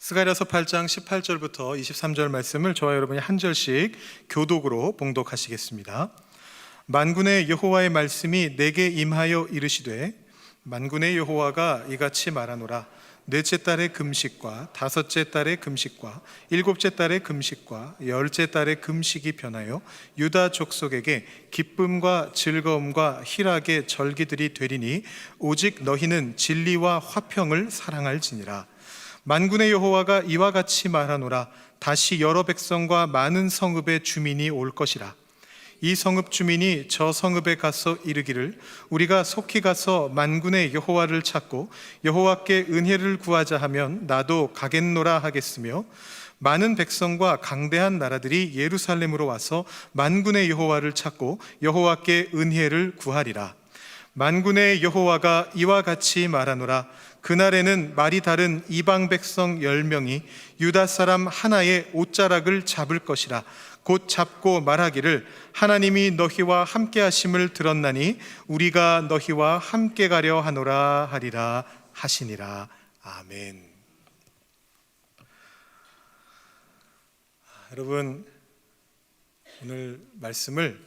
스가랴서 8장 18절부터 23절 말씀을 저와 여러분이 한 절씩 교독으로 봉독하시겠습니다. 만군의 여호와의 말씀이 내게 임하여 이르시되, 만군의 여호와가 이같이 말하노라. 넷째 달의 금식과 다섯째 달의 금식과 일곱째 달의 금식과 열째 달의 금식이 변하여 유다 족속에게 기쁨과 즐거움과 희락의 절기들이 되리니 오직 너희는 진리와 화평을 사랑할지니라. 만군의 여호와가 이와 같이 말하노라. 다시 여러 백성과 많은 성읍의 주민이 올 것이라. 이 성읍 주민이 저 성읍에 가서 이르기를, 우리가 속히 가서 만군의 여호와를 찾고 여호와께 은혜를 구하자 하면 나도 가겠노라 하겠으며, 많은 백성과 강대한 나라들이 예루살렘으로 와서 만군의 여호와를 찾고 여호와께 은혜를 구하리라. 만군의 여호와가 이와 같이 말하노라. 그날에는 말이 다른 이방 백성 10명이 유다 사람 하나의 옷자락을 잡을 것이라. 곧 잡고 말하기를, 하나님이 너희와 함께 하심을 들었나니 우리가 너희와 함께 가려 하노라 하리라 하시니라. 아멘. 여러분, 오늘 말씀을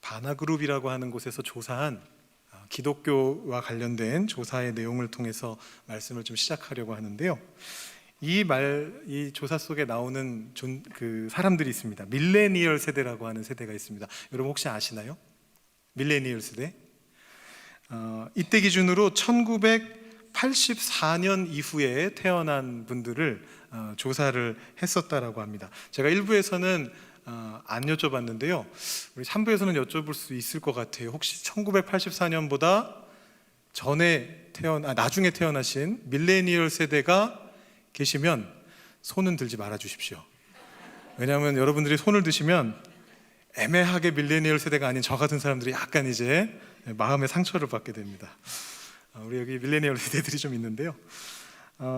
바나그룹이라고 하는 곳에서 조사한 기독교와 관련된 조사의 내용을 통해서 말씀을 좀 시작하려고 하는데요. 이 조사 속에 나오는 사람들이 있습니다. 밀레니얼 세대라고 하는 세대가 있습니다. 여러분 혹시 아시나요? 밀레니얼 세대? 이때 기준으로 1984년 이후에 태어난 분들을 조사를 했었다라고 합니다. 제가 1부에서는 안 여쭤봤는데요, 우리 3부에서는 여쭤볼 수 있을 것 같아요. 혹시 1984년보다 나중에 태어나신 밀레니얼 세대가 계시면 손은 들지 말아 주십시오. 왜냐하면 여러분들이 손을 드시면 애매하게 밀레니얼 세대가 아닌 저 같은 사람들이 약간 이제 마음의 상처를 받게 됩니다. 우리 여기 밀레니얼 세대들이 좀 있는데요,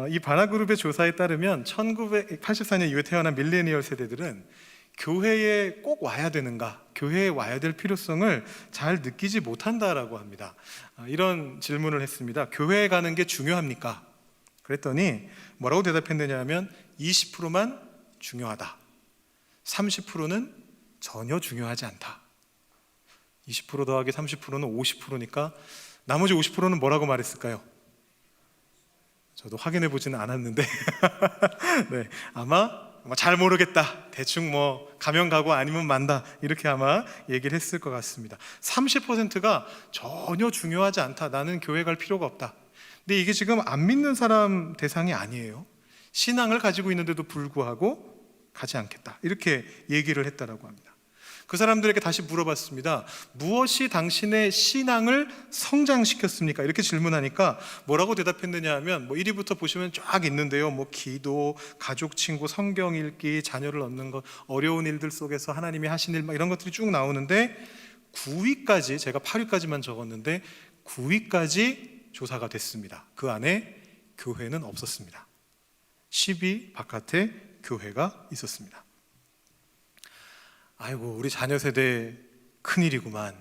이 바나그룹의 조사에 따르면 1984년 이후에 태어난 밀레니얼 세대들은 교회에 꼭 와야 되는가, 교회에 와야 될 필요성을 잘 느끼지 못한다라고 합니다. 이런 질문을 했습니다. 교회에 가는 게 중요합니까? 그랬더니 뭐라고 대답했느냐 하면 20%만 중요하다, 30%는 전혀 중요하지 않다. 20% 더하기 30%는 50%니까 나머지 50%는 뭐라고 말했을까요? 저도 확인해 보지는 않았는데 네, 아마 잘 모르겠다, 대충 가면 가고 아니면 만다, 이렇게 아마 얘기를 했을 것 같습니다. 30%가 전혀 중요하지 않다, 나는 교회 갈 필요가 없다. 근데 이게 지금 안 믿는 사람 대상이 아니에요. 신앙을 가지고 있는데도 불구하고 가지 않겠다, 이렇게 얘기를 했다라고 합니다. 그 사람들에게 다시 물어봤습니다. 무엇이 당신의 신앙을 성장시켰습니까? 이렇게 질문하니까 뭐라고 대답했느냐 하면 1위부터 보시면 쫙 있는데요, 기도, 가족, 친구, 성경 읽기, 자녀를 얻는 것, 어려운 일들 속에서 하나님이 하신 일, 이런 것들이 쭉 나오는데 9위까지, 제가 8위까지만 적었는데 9위까지 조사가 됐습니다. 그 안에 교회는 없었습니다. 10위 바깥에 교회가 있었습니다. 아이고, 우리 자녀 세대 큰일이구만,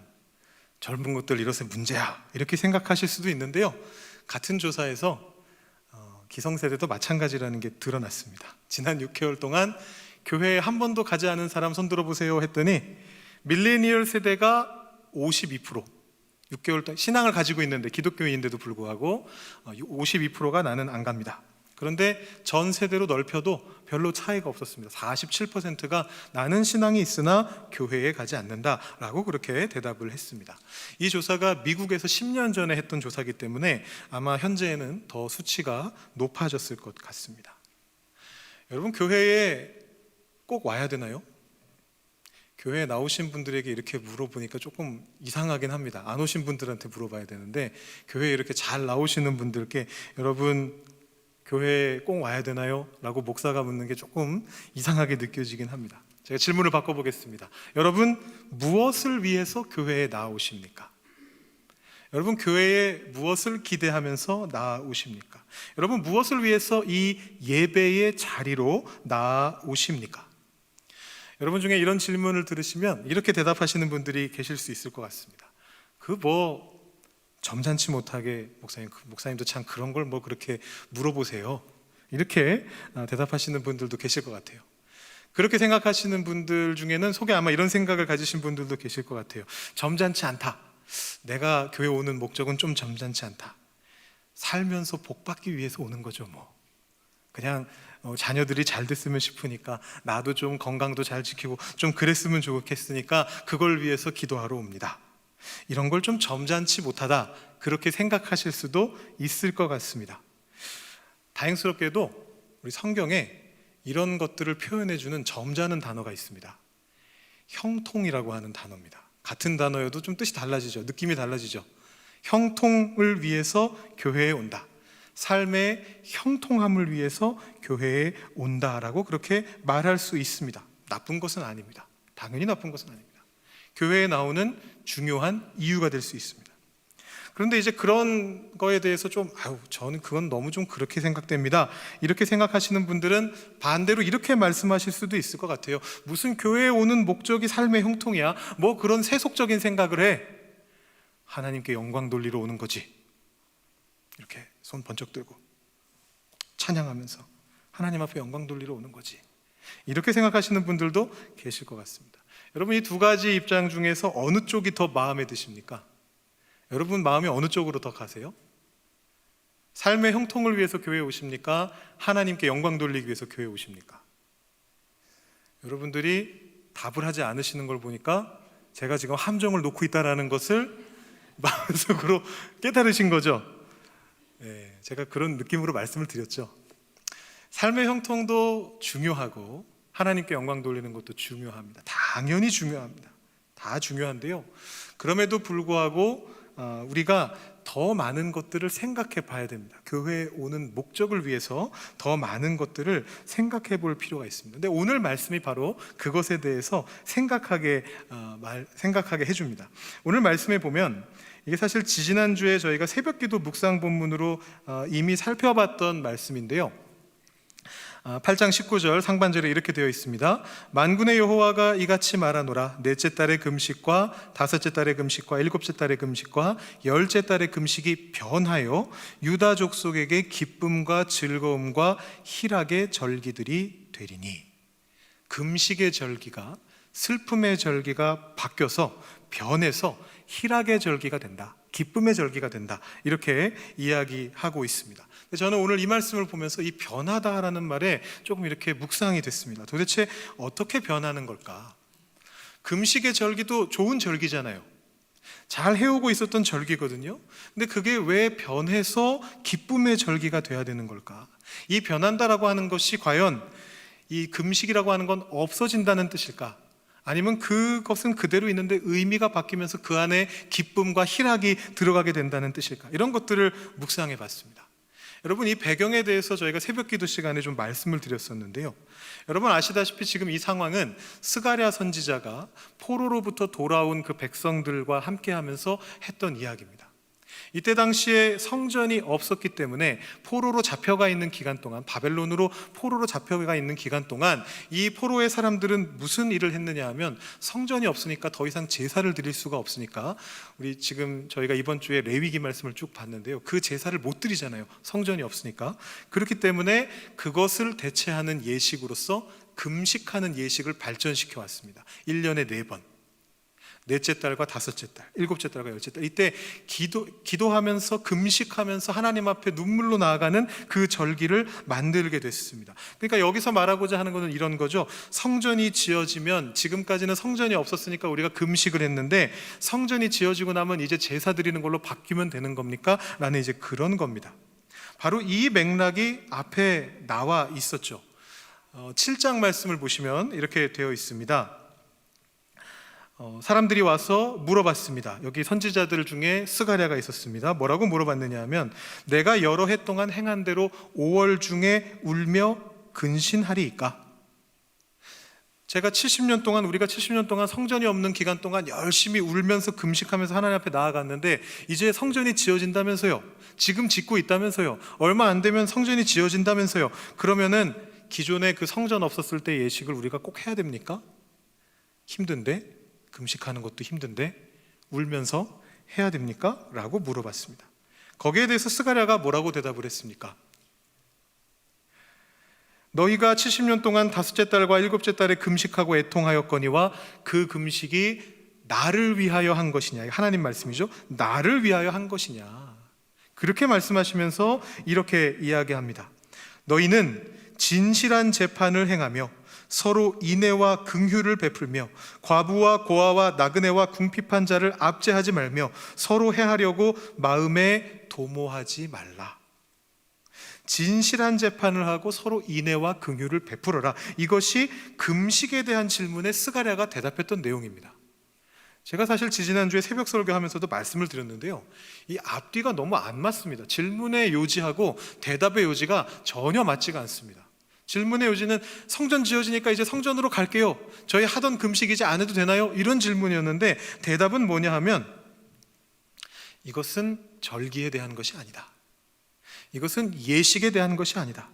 젊은 것들 이러세 문제야, 이렇게 생각하실 수도 있는데요, 같은 조사에서 기성세대도 마찬가지라는 게 드러났습니다. 지난 6개월 동안 교회에 한 번도 가지 않은 사람 손 들어보세요 했더니 밀레니얼 세대가 52%, 6개월 동안 신앙을 가지고 있는데, 기독교인인데도 불구하고 52%가 나는 안 갑니다. 그런데 전 세대로 넓혀도 별로 차이가 없었습니다. 47%가 나는 신앙이 있으나 교회에 가지 않는다라고 그렇게 대답을 했습니다. 이 조사가 미국에서 10년 전에 했던 조사이기 때문에 아마 현재는 더 수치가 높아졌을 것 같습니다. 여러분, 교회에 꼭 와야 되나요? 교회에 나오신 분들에게 이렇게 물어보니까 조금 이상하긴 합니다. 안 오신 분들한테 물어봐야 되는데, 교회에 이렇게 잘 나오시는 분들께 여러분 교회에 꼭 와야 되나요? 라고 목사가 묻는 게 조금 이상하게 느껴지긴 합니다. 제가 질문을 바꿔보겠습니다. 여러분, 무엇을 위해서 교회에 나오십니까? 여러분, 교회에 무엇을 기대하면서 나오십니까? 여러분, 무엇을 위해서 이 예배의 자리로 나오십니까? 여러분 중에 이런 질문을 들으시면 이렇게 대답하시는 분들이 계실 수 있을 것 같습니다. 점잖지 못하게 목사님도 참 그런 걸 그렇게 물어보세요. 이렇게 대답하시는 분들도 계실 것 같아요. 그렇게 생각하시는 분들 중에는 속에 아마 이런 생각을 가지신 분들도 계실 것 같아요. 점잖지 않다. 내가 교회 오는 목적은 좀 점잖지 않다. 살면서 복 받기 위해서 오는 거죠, 뭐. 그냥 자녀들이 잘 됐으면 싶으니까, 나도 좀 건강도 잘 지키고 좀 그랬으면 좋겠으니까 그걸 위해서 기도하러 옵니다. 이런 걸 좀 점잖지 못하다, 그렇게 생각하실 수도 있을 것 같습니다. 다행스럽게도 우리 성경에 이런 것들을 표현해주는 점잖은 단어가 있습니다. 형통이라고 하는 단어입니다. 같은 단어여도 좀 뜻이 달라지죠. 느낌이 달라지죠. 형통을 위해서 교회에 온다. 삶의 형통함을 위해서 교회에 온다라고 그렇게 말할 수 있습니다. 나쁜 것은 아닙니다. 당연히 나쁜 것은 아닙니다. 교회에 나오는 중요한 이유가 될 수 있습니다. 그런데 이제 그런 거에 대해서 저는 그건 너무 좀 그렇게 생각됩니다, 이렇게 생각하시는 분들은 반대로 이렇게 말씀하실 수도 있을 것 같아요. 무슨 교회에 오는 목적이 삶의 형통이야? 뭐 그런 세속적인 생각을 해? 하나님께 영광 돌리러 오는 거지. 이렇게 손 번쩍 들고 찬양하면서 하나님 앞에 영광 돌리러 오는 거지. 이렇게 생각하시는 분들도 계실 것 같습니다. 여러분, 이 두 가지 입장 중에서 어느 쪽이 더 마음에 드십니까? 여러분 마음이 어느 쪽으로 더 가세요? 삶의 형통을 위해서 교회에 오십니까? 하나님께 영광 돌리기 위해서 교회에 오십니까? 여러분들이 답을 하지 않으시는 걸 보니까 제가 지금 함정을 놓고 있다는 것을 마음속으로 깨달으신 거죠. 네, 제가 그런 느낌으로 말씀을 드렸죠. 삶의 형통도 중요하고 하나님께 영광 돌리는 것도 중요합니다. 당연히 중요합니다. 다 중요한데요, 그럼에도 불구하고 우리가 더 많은 것들을 생각해 봐야 됩니다. 교회에 오는 목적을 위해서 더 많은 것들을 생각해 볼 필요가 있습니다. 근데 오늘 말씀이 바로 그것에 대해서 생각하게 해줍니다. 오늘 말씀에 보면 이게 사실 지지난주에 저희가 새벽기도 묵상 본문으로 이미 살펴봤던 말씀인데요, 8장 19절 상반절에 이렇게 되어 있습니다. 만군의 여호와가 이같이 말하노라. 넷째 달의 금식과 다섯째 달의 금식과 일곱째 달의 금식과 열째 달의 금식이 변하여 유다 족속에게 기쁨과 즐거움과 희락의 절기들이 되리니. 금식의 절기가 슬픔의 절기가 바뀌어서 변해서 희락의 절기가 된다, 기쁨의 절기가 된다, 이렇게 이야기하고 있습니다. 저는 오늘 이 말씀을 보면서 이 변하다라는 말에 조금 이렇게 묵상이 됐습니다. 도대체 어떻게 변하는 걸까? 금식의 절기도 좋은 절기잖아요. 잘 해오고 있었던 절기거든요. 근데 그게 왜 변해서 기쁨의 절기가 돼야 되는 걸까? 이 변한다라고 하는 것이 과연 이 금식이라고 하는 건 없어진다는 뜻일까? 아니면 그것은 그대로 있는데 의미가 바뀌면서 그 안에 기쁨과 희락이 들어가게 된다는 뜻일까? 이런 것들을 묵상해 봤습니다. 여러분, 이 배경에 대해서 저희가 새벽기도 시간에 좀 말씀을 드렸었는데요, 여러분 아시다시피 지금 이 상황은 스가랴 선지자가 포로로부터 돌아온 그 백성들과 함께 하면서 했던 이야기입니다. 이때 당시에 성전이 없었기 때문에 포로로 잡혀가 있는 기간 동안, 바벨론으로 포로로 잡혀가 있는 기간 동안 이 포로의 사람들은 무슨 일을 했느냐 하면, 성전이 없으니까 더 이상 제사를 드릴 수가 없으니까, 우리 지금 저희가 이번 주에 레위기 말씀을 쭉 봤는데요, 그 제사를 못 드리잖아요, 성전이 없으니까. 그렇기 때문에 그것을 대체하는 예식으로서 금식하는 예식을 발전시켜 왔습니다. 1년에 4번, 넷째 달과 다섯째 달, 일곱째 달과 열째 달, 이때 기도하면서 금식하면서 하나님 앞에 눈물로 나아가는 그 절기를 만들게 됐습니다. 그러니까 여기서 말하고자 하는 것은 이런 거죠. 성전이 지어지면, 지금까지는 성전이 없었으니까 우리가 금식을 했는데 성전이 지어지고 나면 이제 제사 드리는 걸로 바뀌면 되는 겁니까? 라는 이제 그런 겁니다. 바로 이 맥락이 앞에 나와 있었죠. 7장 말씀을 보시면 이렇게 되어 있습니다. 사람들이 와서 물어봤습니다. 여기 선지자들 중에 스가랴가 있었습니다. 뭐라고 물어봤느냐 하면, 내가 여러 해 동안 행한 대로 5월 중에 울며 근신하리이까? 우리가 70년 동안 성전이 없는 기간 동안 열심히 울면서 금식하면서 하나님 앞에 나아갔는데 이제 성전이 지어진다면서요, 지금 짓고 있다면서요, 얼마 안 되면 성전이 지어진다면서요. 그러면은 기존에 그 성전 없었을 때 예식을 우리가 꼭 해야 됩니까? 힘든데, 금식하는 것도 힘든데 울면서 해야 됩니까? 라고 물어봤습니다. 거기에 대해서 스가랴가 뭐라고 대답을 했습니까? 너희가 70년 동안 다섯째 달과 일곱째 달에 금식하고 애통하였거니와 그 금식이 나를 위하여 한 것이냐. 하나님 말씀이죠. 나를 위하여 한 것이냐. 그렇게 말씀하시면서 이렇게 이야기합니다. 너희는 진실한 재판을 행하며 서로 인애와 긍휼을 베풀며 과부와 고아와 나그네와 궁핍한 자를 압제하지 말며 서로 해하려고 마음에 도모하지 말라. 진실한 재판을 하고 서로 인애와 긍휼을 베풀어라. 이것이 금식에 대한 질문에 스가랴가 대답했던 내용입니다. 제가 사실 지지난주에 새벽 설교하면서도 말씀을 드렸는데요, 이 앞뒤가 너무 안 맞습니다. 질문의 요지하고 대답의 요지가 전혀 맞지가 않습니다. 질문의 요지는 성전 지어지니까 이제 성전으로 갈게요, 저희 하던 금식 이제 안 해도 되나요? 이런 질문이었는데 대답은 뭐냐 하면 이것은 절기에 대한 것이 아니다. 이것은 예식에 대한 것이 아니다.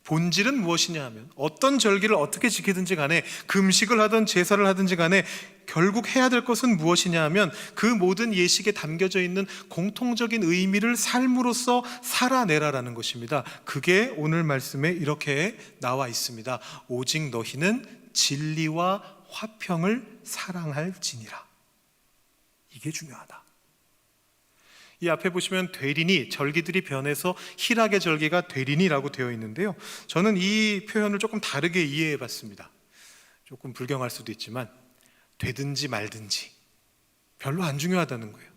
본질은 무엇이냐 하면 어떤 절기를 어떻게 지키든지 간에 금식을 하든 제사를 하든지 간에 결국 해야 될 것은 무엇이냐 하면 그 모든 예식에 담겨져 있는 공통적인 의미를 삶으로써 살아내라라는 것입니다. 그게 오늘 말씀에 이렇게 나와 있습니다. 오직 너희는 진리와 화평을 사랑할지니라. 이게 중요하다. 이 앞에 보시면 되리니, 절기들이 변해서 희락의 절기가 되리니라고 되어 있는데요, 저는 이 표현을 조금 다르게 이해해 봤습니다. 조금 불경할 수도 있지만 되든지 말든지 별로 안 중요하다는 거예요.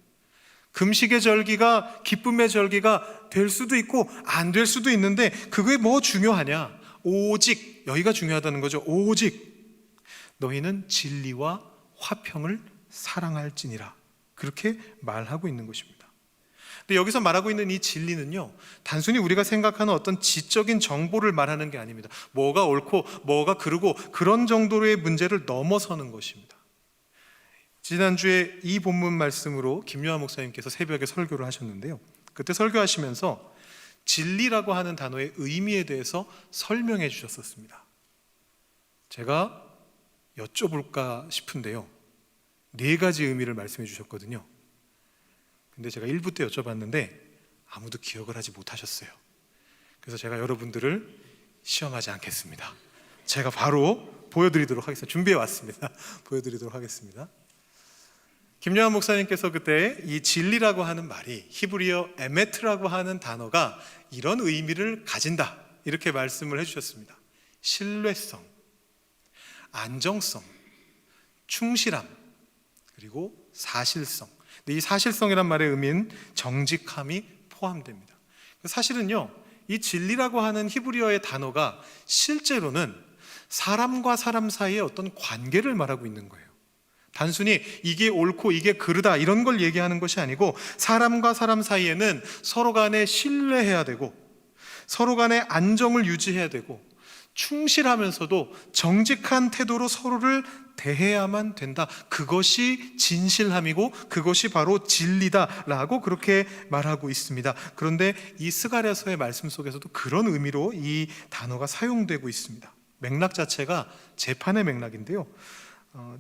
금식의 절기가 기쁨의 절기가 될 수도 있고 안 될 수도 있는데 그게 뭐 중요하냐. 오직, 여기가 중요하다는 거죠. 오직 너희는 진리와 화평을 사랑할지니라. 그렇게 말하고 있는 것입니다. 근데 여기서 말하고 있는 이 진리는요, 단순히 우리가 생각하는 어떤 지적인 정보를 말하는 게 아닙니다. 뭐가 옳고 뭐가 그르고 그런 정도의 문제를 넘어서는 것입니다. 지난주에 이 본문 말씀으로 김요한 목사님께서 새벽에 설교를 하셨는데요, 그때 설교하시면서 진리라고 하는 단어의 의미에 대해서 설명해 주셨었습니다. 제가 여쭤볼까 싶은데요, 4가지 의미를 말씀해 주셨거든요. 근데 제가 1부 때 여쭤봤는데 아무도 기억을 하지 못하셨어요. 그래서 제가 여러분들을 시험하지 않겠습니다. 제가 바로 보여드리도록 하겠습니다. 준비해 왔습니다. 보여드리도록 하겠습니다. 김요한 목사님께서 그때 이 진리라고 하는 말이 히브리어 에메트라고 하는 단어가 이런 의미를 가진다, 이렇게 말씀을 해주셨습니다. 신뢰성, 안정성, 충실함, 그리고 사실성. 근데 이 사실성이란 말의 의미는 정직함이 포함됩니다. 사실은요, 이 진리라고 하는 히브리어의 단어가 실제로는 사람과 사람 사이의 어떤 관계를 말하고 있는 거예요. 단순히 이게 옳고 이게 그르다 이런 걸 얘기하는 것이 아니고 사람과 사람 사이에는 서로 간에 신뢰해야 되고 서로 간에 안정을 유지해야 되고 충실하면서도 정직한 태도로 서로를 대해야만 된다. 그것이 진실함이고 그것이 바로 진리다라고 그렇게 말하고 있습니다. 그런데 이 스가랴서의 말씀 속에서도 그런 의미로 이 단어가 사용되고 있습니다. 맥락 자체가 재판의 맥락인데요,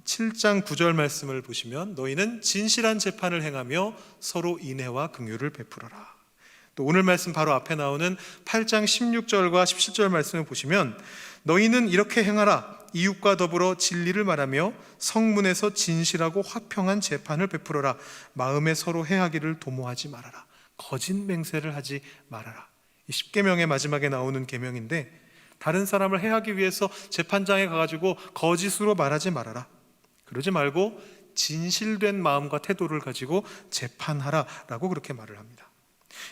7장 9절 말씀을 보시면 너희는 진실한 재판을 행하며 서로 인애와 긍휼을 베풀어라. 또 오늘 말씀 바로 앞에 나오는 8장 16절과 17절 말씀을 보시면 너희는 이렇게 행하라. 이웃과 더불어 진리를 말하며 성문에서 진실하고 화평한 재판을 베풀어라. 마음에 서로 해하기를 도모하지 말아라. 거짓 맹세를 하지 말아라. 이 10계명의 마지막에 나오는 계명인데 다른 사람을 해하기 위해서 재판장에 가가지고 거짓으로 말하지 말아라. 그러지 말고 진실된 마음과 태도를 가지고 재판하라라고 그렇게 말을 합니다.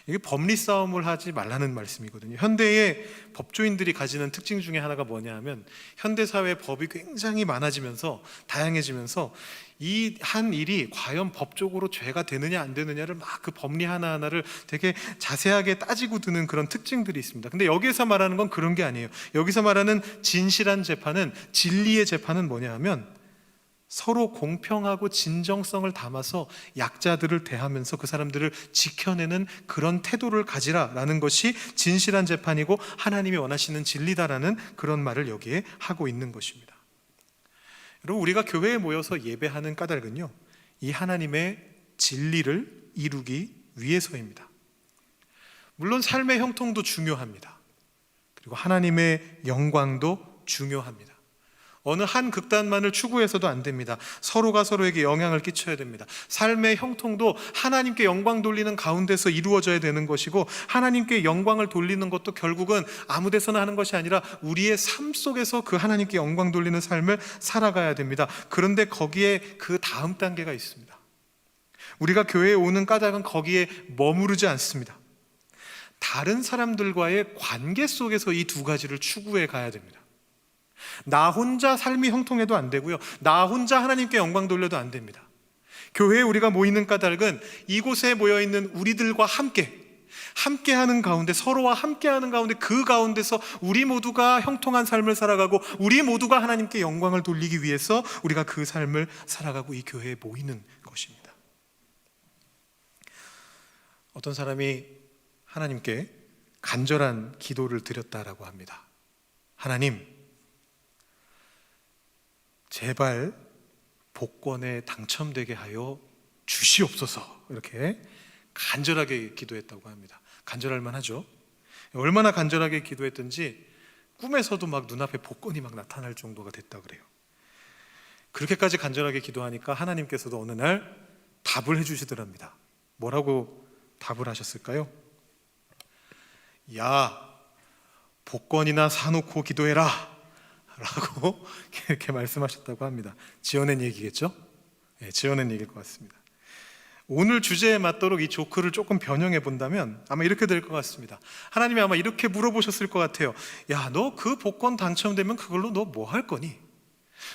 이게 법리 싸움을 하지 말라는 말씀이거든요. 현대의 법조인들이 가지는 특징 중에 하나가 뭐냐 하면 현대사회 법이 굉장히 많아지면서 다양해지면서 이 한 일이 과연 법적으로 죄가 되느냐 안 되느냐를 막 그 법리 하나하나를 되게 자세하게 따지고 드는 그런 특징들이 있습니다. 근데 여기에서 말하는 건 그런 게 아니에요. 여기서 말하는 진실한 재판은, 진리의 재판은 뭐냐 하면 서로 공평하고 진정성을 담아서 약자들을 대하면서 그 사람들을 지켜내는 그런 태도를 가지라라는 것이 진실한 재판이고 하나님이 원하시는 진리다라는 그런 말을 여기에 하고 있는 것입니다. 여러분, 우리가 교회에 모여서 예배하는 까닭은요, 이 하나님의 진리를 이루기 위해서입니다. 물론 삶의 형통도 중요합니다. 그리고 하나님의 영광도 중요합니다. 어느 한 극단만을 추구해서도 안 됩니다. 서로가 서로에게 영향을 끼쳐야 됩니다. 삶의 형통도 하나님께 영광 돌리는 가운데서 이루어져야 되는 것이고, 하나님께 영광을 돌리는 것도 결국은 아무 데서나 하는 것이 아니라 우리의 삶 속에서 그 하나님께 영광 돌리는 삶을 살아가야 됩니다. 그런데 거기에 그 다음 단계가 있습니다. 우리가 교회에 오는 까닭은 거기에 머무르지 않습니다. 다른 사람들과의 관계 속에서 이 두 가지를 추구해 가야 됩니다. 나 혼자 삶이 형통해도 안 되고요, 나 혼자 하나님께 영광 돌려도 안 됩니다. 교회에 우리가 모이는 까닭은 이곳에 모여있는 우리들과 함께하는 가운데, 서로와 함께하는 가운데, 그 가운데서 우리 모두가 형통한 삶을 살아가고 우리 모두가 하나님께 영광을 돌리기 위해서 우리가 그 삶을 살아가고 이 교회에 모이는 것입니다. 어떤 사람이 하나님께 간절한 기도를 드렸다라고 합니다. 하나님, 제발 복권에 당첨되게 하여 주시옵소서. 이렇게 간절하게 기도했다고 합니다. 간절할 만하죠. 얼마나 간절하게 기도했든지 꿈에서도 막 눈앞에 복권이 막 나타날 정도가 됐다 그래요. 그렇게까지 간절하게 기도하니까 하나님께서도 어느 날 답을 해주시더랍니다. 뭐라고 답을 하셨을까요? 야, 복권이나 사놓고 기도해라 라고 이렇게 말씀하셨다고 합니다. 지어낸 얘기겠죠? 네, 지어낸 얘기일 것 같습니다. 오늘 주제에 맞도록 이 조크를 조금 변형해 본다면 아마 이렇게 될 것 같습니다. 하나님이 아마 이렇게 물어보셨을 것 같아요. 야, 너 그 복권 당첨되면 그걸로 너 뭐 할 거니?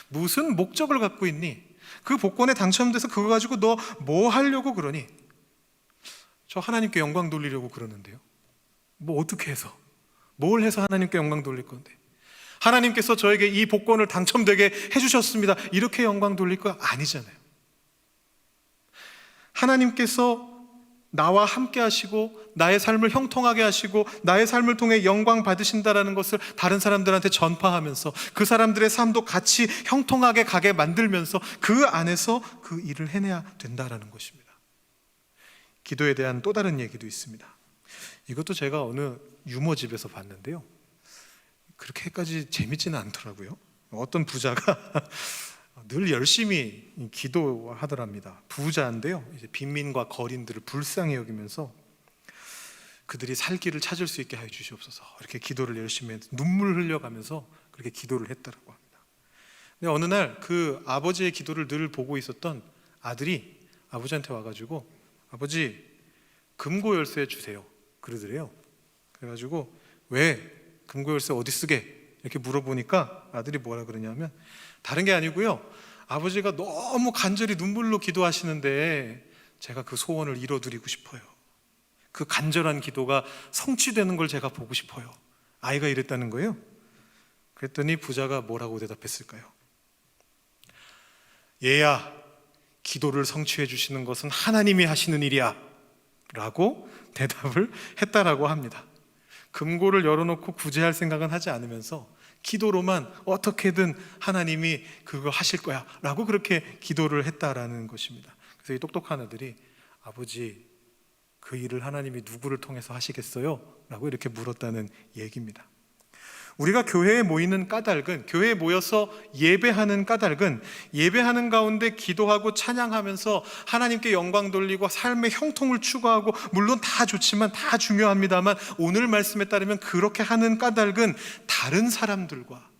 무슨 목적을 갖고 있니? 그 복권에 당첨돼서 그거 가지고 너 뭐 하려고 그러니? 저 하나님께 영광 돌리려고 그러는데요. 뭐 어떻게 해서? 뭘 해서 하나님께 영광 돌릴 건데? 하나님께서 저에게 이 복권을 당첨되게 해주셨습니다. 이렇게 영광 돌릴 거 아니잖아요. 하나님께서 나와 함께 하시고 나의 삶을 형통하게 하시고 나의 삶을 통해 영광 받으신다라는 것을 다른 사람들한테 전파하면서 그 사람들의 삶도 같이 형통하게 가게 만들면서 그 안에서 그 일을 해내야 된다라는 것입니다. 기도에 대한 또 다른 얘기도 있습니다. 이것도 제가 어느 유머집에서 봤는데요, 그렇게까지 재밌지는 않더라고요. 어떤 부자가 늘 열심히 기도하더랍니다. 부자인데요, 이제 빈민과 거린들을 불쌍히 여기면서 그들이 살 길을 찾을 수 있게 하여 주시옵소서, 이렇게 기도를 열심히 눈물 흘려가면서 그렇게 기도를 했다라고 합니다. 근데 어느 날 그 아버지의 기도를 늘 보고 있었던 아들이 아버지한테 와가지고, 아버지, 금고 열쇠 주세요 그러더래요. 그래가지고 왜 금고 열쇠 어디 쓰게? 이렇게 물어보니까 아들이 뭐라 그러냐면, 다른 게 아니고요, 아버지가 너무 간절히 눈물로 기도하시는데 제가 그 소원을 이뤄드리고 싶어요. 그 간절한 기도가 성취되는 걸 제가 보고 싶어요. 아이가 이랬다는 거예요. 그랬더니 부자가 뭐라고 대답했을까요? 얘야, 기도를 성취해 주시는 것은 하나님이 하시는 일이야 라고 대답을 했다라고 합니다. 금고를 열어놓고 구제할 생각은 하지 않으면서 기도로만 어떻게든 하나님이 그거 하실 거야 라고 그렇게 기도를 했다라는 것입니다. 그래서 이 똑똑한 아들이, 아버지, 그 일을 하나님이 누구를 통해서 하시겠어요? 라고 이렇게 물었다는 얘기입니다. 우리가 교회에 모이는 까닭은, 교회에 모여서 예배하는 까닭은, 예배하는 가운데 기도하고 찬양하면서 하나님께 영광 돌리고 삶의 형통을 추구하고, 물론 다 좋지만, 다 중요합니다만, 오늘 말씀에 따르면 그렇게 하는 까닭은 다른 사람들과,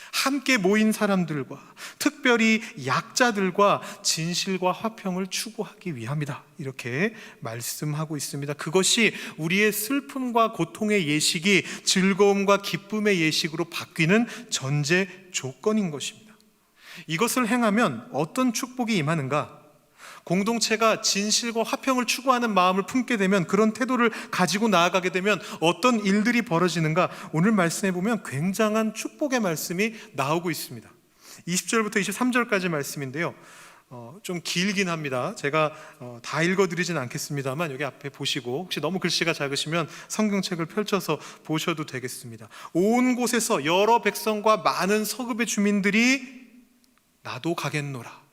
함께 모인 사람들과, 특별히 약자들과 진실과 화평을 추구하기 위함이다, 이렇게 말씀하고 있습니다. 그것이 우리의 슬픔과 고통의 예식이 즐거움과 기쁨의 예식으로 바뀌는 전제 조건인 것입니다. 이것을 행하면 어떤 축복이 임하는가? 공동체가 진실과 화평을 추구하는 마음을 품게 되면, 그런 태도를 가지고 나아가게 되면 어떤 일들이 벌어지는가? 오늘 말씀해 보면 굉장한 축복의 말씀이 나오고 있습니다. 20절부터 23절까지 말씀인데요, 좀 길긴 합니다. 제가 다 읽어드리진 않겠습니다만 여기 앞에 보시고, 혹시 너무 글씨가 작으시면 성경책을 펼쳐서 보셔도 되겠습니다. 온 곳에서 여러 백성과 많은 서급의 주민들이 나도 가겠노라,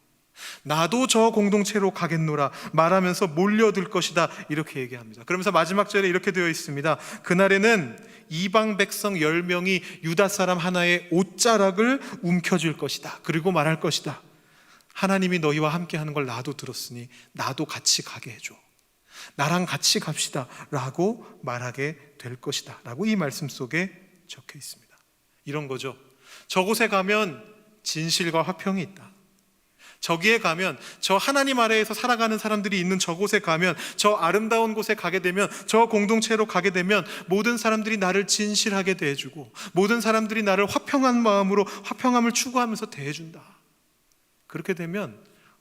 나도 저 공동체로 가겠노라 말하면서 몰려들 것이다, 이렇게 얘기합니다. 그러면서 마지막 절에 이렇게 되어 있습니다. 그날에는 이방 백성 10명이 유다 사람 하나의 옷자락을 움켜쥘 것이다. 그리고 말할 것이다. 하나님이 너희와 함께 하는 걸 나도 들었으니 나도 같이 가게 해줘. 나랑 같이 갑시다 라고 말하게 될 것이다 라고 이 말씀 속에 적혀 있습니다. 이런 거죠. 저곳에 가면 진실과 화평이 있다. 저기에 가면, 저 하나님 아래에서 살아가는 사람들이 있는 저곳에 가면, 저 아름다운 곳에 가게 되면, 저 공동체로 가게 되면 모든 사람들이 나를 진실하게 대해주고 모든 사람들이 나를 화평한 마음으로 화평함을 추구하면서 대해준다. 그렇게 되면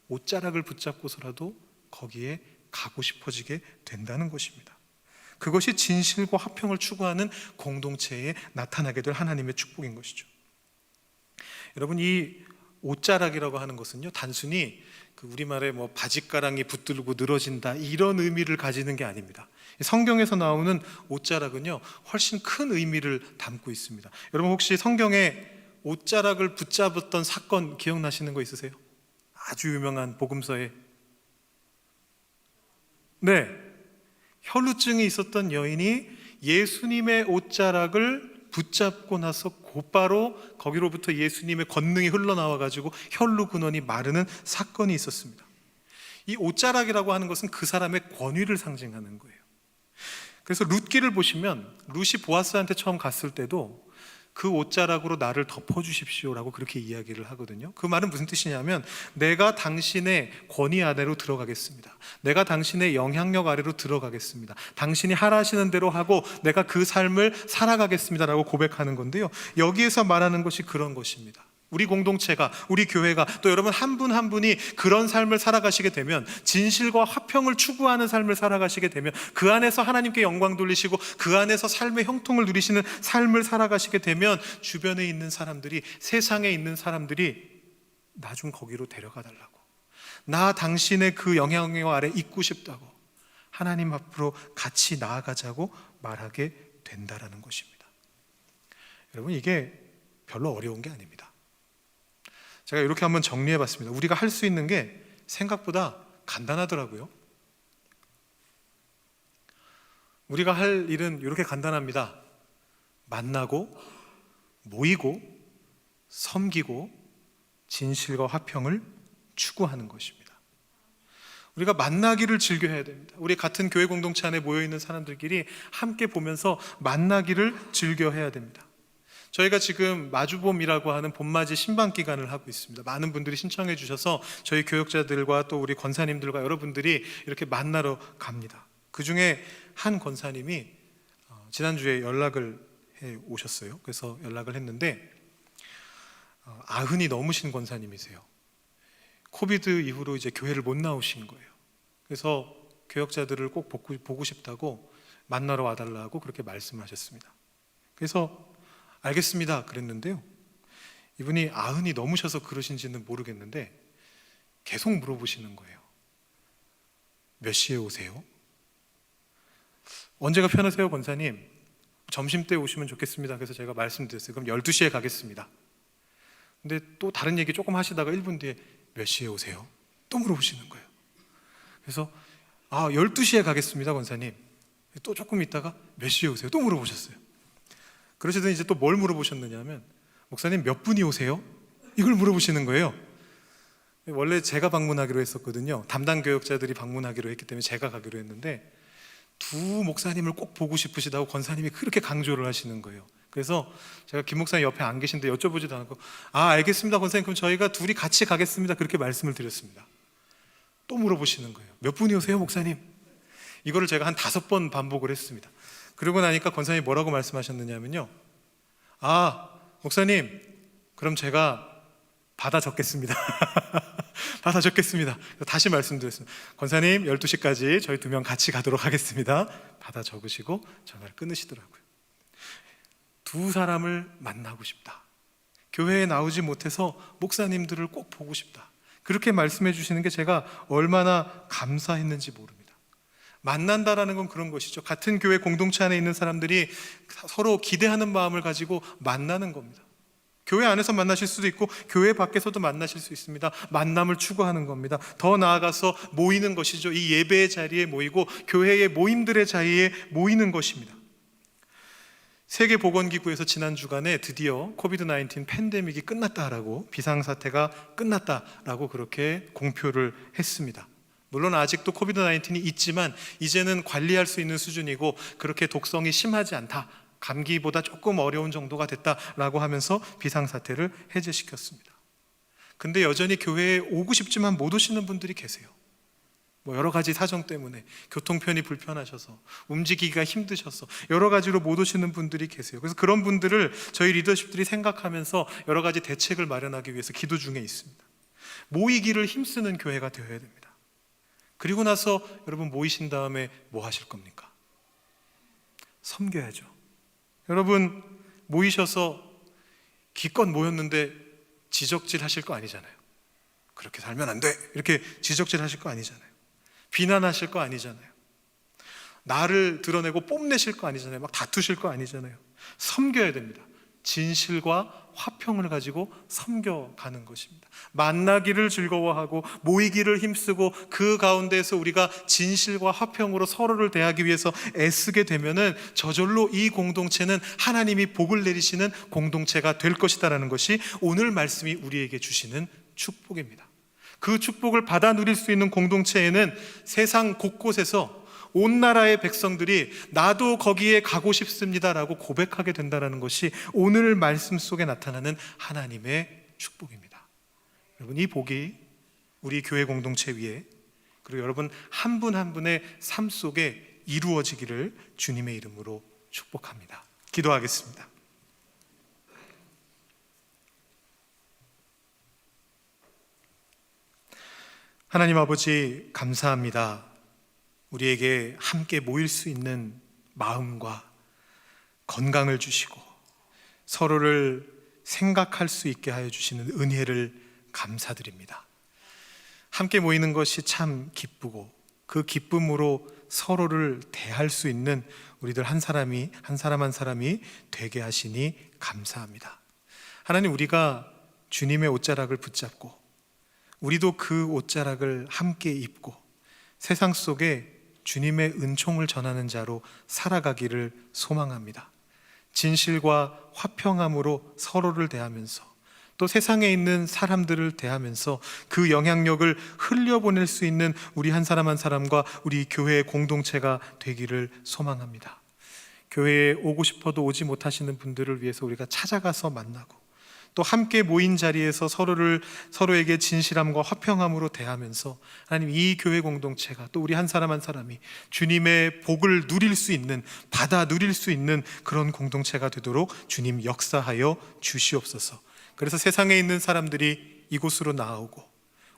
옷자락을 붙잡고서라도 거기에 가고 싶어지게 된다는 것입니다. 그것이 진실과 화평을 추구하는 공동체에 나타나게 될 하나님의 축복인 것이죠. 여러분, 이 옷자락이라고 하는 것은요, 단순히 그 우리말에 뭐 바짓가랑이 붙들고 늘어진다 이런 의미를 가지는 게 아닙니다. 성경에서 나오는 옷자락은요 훨씬 큰 의미를 담고 있습니다. 여러분, 혹시 성경에 옷자락을 붙잡았던 사건 기억나시는 거 있으세요? 아주 유명한 복음서에, 네, 혈루증이 있었던 여인이 예수님의 옷자락을 붙잡고 나서 곧바로 거기로부터 예수님의 권능이 흘러나와 가지고 혈루 근원이 마르는 사건이 있었습니다. 이 옷자락이라고 하는 것은 그 사람의 권위를 상징하는 거예요. 그래서 룻기를 보시면 룻이 보아스한테 처음 갔을 때도 그 옷자락으로 나를 덮어주십시오라고 그렇게 이야기를 하거든요. 그 말은 무슨 뜻이냐면, 내가 당신의 권위 아래로 들어가겠습니다. 내가 당신의 영향력 아래로 들어가겠습니다. 당신이 하라시는 대로 하고 내가 그 삶을 살아가겠습니다 라고 고백하는 건데요, 여기에서 말하는 것이 그런 것입니다. 우리 공동체가, 우리 교회가, 또 여러분 한 분 한 분이 그런 삶을 살아가시게 되면, 진실과 화평을 추구하는 삶을 살아가시게 되면, 그 안에서 하나님께 영광 돌리시고 그 안에서 삶의 형통을 누리시는 삶을 살아가시게 되면, 주변에 있는 사람들이, 세상에 있는 사람들이 나 좀 거기로 데려가 달라고, 나 당신의 그 영향력 아래 있고 싶다고, 하나님 앞으로 같이 나아가자고 말하게 된다라는 것입니다. 여러분, 이게 별로 어려운 게 아닙니다. 제가 이렇게 한번 정리해 봤습니다. 우리가 할 수 있는 게 생각보다 간단하더라고요. 우리가 할 일은 이렇게 간단합니다. 만나고, 모이고, 섬기고, 진실과 화평을 추구하는 것입니다. 우리가 만나기를 즐겨야 됩니다. 우리 같은 교회 공동체 안에 모여있는 사람들끼리 함께 보면서 만나기를 즐겨해야 됩니다. 저희가 지금 마주봄이라고 하는 봄맞이 신방 기간을 하고 있습니다. 많은 분들이 신청해 주셔서 저희 교역자들과 또 우리 권사님들과 여러분들이 이렇게 만나러 갑니다. 그 중에 한 권사님이 지난주에 연락을 해 오셨어요. 그래서 연락을 했는데, 아흔이 넘으신 권사님이세요. 코비드 이후로 이제 교회를 못 나오신 거예요. 그래서 교역자들을 꼭 보고 싶다고 만나러 와달라고 그렇게 말씀하셨습니다. 그래서 알겠습니다 그랬는데요, 이분이 아흔이 넘으셔서 그러신지는 모르겠는데 계속 물어보시는 거예요. 몇 시에 오세요? 언제가 편하세요 권사님? 점심때 오시면 좋겠습니다. 그래서 제가 말씀드렸어요. 그럼 12시에 가겠습니다. 근데 또 다른 얘기 조금 하시다가 1분 뒤에 몇 시에 오세요? 또 물어보시는 거예요. 그래서 12시에 가겠습니다 권사님. 또 조금 있다가 몇 시에 오세요? 또 물어보셨어요. 그러시더니 이제 또 뭘 물어보셨느냐 하면, 목사님 몇 분이 오세요? 이걸 물어보시는 거예요. 원래 제가 방문하기로 했었거든요. 담당 교역자들이 방문하기로 했기 때문에 제가 가기로 했는데, 두 목사님을 꼭 보고 싶으시다고 권사님이 그렇게 강조를 하시는 거예요. 그래서 제가 김 목사님 옆에 안 계신데 여쭤보지도 않고, 알겠습니다 권사님, 그럼 저희가 둘이 같이 가겠습니다 그렇게 말씀을 드렸습니다. 또 물어보시는 거예요. 몇 분이 오세요 목사님? 이거를 제가 한 5번 반복을 했습니다. 그러고 나니까 권사님이 뭐라고 말씀하셨느냐면요, 목사님 그럼 제가 받아 적겠습니다. 받아 적겠습니다. 다시 말씀드렸습니다. 권사님 12시까지 저희 2명 같이 가도록 하겠습니다. 받아 적으시고 전화를 끊으시더라고요. 두 사람을 만나고 싶다, 교회에 나오지 못해서 목사님들을 꼭 보고 싶다, 그렇게 말씀해 주시는 게 제가 얼마나 감사했는지 모릅니다. 만난다라는 건 그런 것이죠. 같은 교회 공동체 안에 있는 사람들이 서로 기대하는 마음을 가지고 만나는 겁니다. 교회 안에서 만나실 수도 있고 교회 밖에서도 만나실 수 있습니다. 만남을 추구하는 겁니다. 더 나아가서 모이는 것이죠. 이 예배의 자리에 모이고 교회의 모임들의 자리에 모이는 것입니다. 세계보건기구에서 지난 주간에 드디어 코비드-19 팬데믹이 끝났다라고, 비상사태가 끝났다라고 그렇게 공표를 했습니다. 물론 아직도 코비드-19이 있지만 이제는 관리할 수 있는 수준이고 그렇게 독성이 심하지 않다, 감기보다 조금 어려운 정도가 됐다라고 하면서 비상사태를 해제시켰습니다. 근데 여전히 교회에 오고 싶지만 못 오시는 분들이 계세요. 여러 가지 사정 때문에, 교통편이 불편하셔서, 움직이기가 힘드셔서 여러 가지로 못 오시는 분들이 계세요. 그래서 그런 분들을 저희 리더십들이 생각하면서 여러 가지 대책을 마련하기 위해서 기도 중에 있습니다. 모이기를 힘쓰는 교회가 되어야 됩니다. 그리고 나서 여러분 모이신 다음에 뭐 하실 겁니까? 섬겨야죠. 여러분 모이셔서 기껏 모였는데 지적질 하실 거 아니잖아요. 그렇게 살면 안 돼, 이렇게 지적질 하실 거 아니잖아요. 비난하실 거 아니잖아요. 나를 드러내고 뽐내실 거 아니잖아요. 막 다투실 거 아니잖아요. 섬겨야 됩니다. 진실과 화평을 가지고 섬겨가는 것입니다. 만나기를 즐거워하고 모이기를 힘쓰고 그 가운데에서 우리가 진실과 화평으로 서로를 대하기 위해서 애쓰게 되면은 저절로 이 공동체는 하나님이 복을 내리시는 공동체가 될 것이다라는 것이 오늘 말씀이 우리에게 주시는 축복입니다. 그 축복을 받아 누릴 수 있는 공동체에는 세상 곳곳에서 온 나라의 백성들이 나도 거기에 가고 싶습니다라고 고백하게 된다는 것이 오늘 말씀 속에 나타나는 하나님의 축복입니다. 여러분, 이 복이 우리 교회 공동체 위에, 그리고 여러분 한 분 한 분의 삶 속에 이루어지기를 주님의 이름으로 축복합니다. 기도하겠습니다. 하나님 아버지, 감사합니다. 우리에게 함께 모일 수 있는 마음과 건강을 주시고 서로를 생각할 수 있게 하여 주시는 은혜를 감사드립니다. 함께 모이는 것이 참 기쁘고 그 기쁨으로 서로를 대할 수 있는 우리들 한 사람이, 한 사람 한 사람이 되게 하시니 감사합니다. 하나님, 우리가 주님의 옷자락을 붙잡고 우리도 그 옷자락을 함께 입고 세상 속에 주님의 은총을 전하는 자로 살아가기를 소망합니다. 진실과 화평함으로 서로를 대하면서 또 세상에 있는 사람들을 대하면서 그 영향력을 흘려보낼 수 있는 우리 한 사람 한 사람과 우리 교회의 공동체가 되기를 소망합니다. 교회에 오고 싶어도 오지 못하시는 분들을 위해서 우리가 찾아가서 만나고 또 함께 모인 자리에서 서로에게 진실함과 화평함으로 대하면서 하나님, 이 교회 공동체가 또 우리 한 사람 한 사람이 주님의 복을 누릴 수 있는, 받아 누릴 수 있는 그런 공동체가 되도록 주님 역사하여 주시옵소서. 그래서 세상에 있는 사람들이 이곳으로 나오고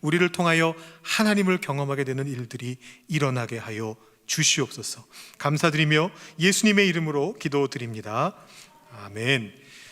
우리를 통하여 하나님을 경험하게 되는 일들이 일어나게 하여 주시옵소서. 감사드리며 예수님의 이름으로 기도드립니다. 아멘.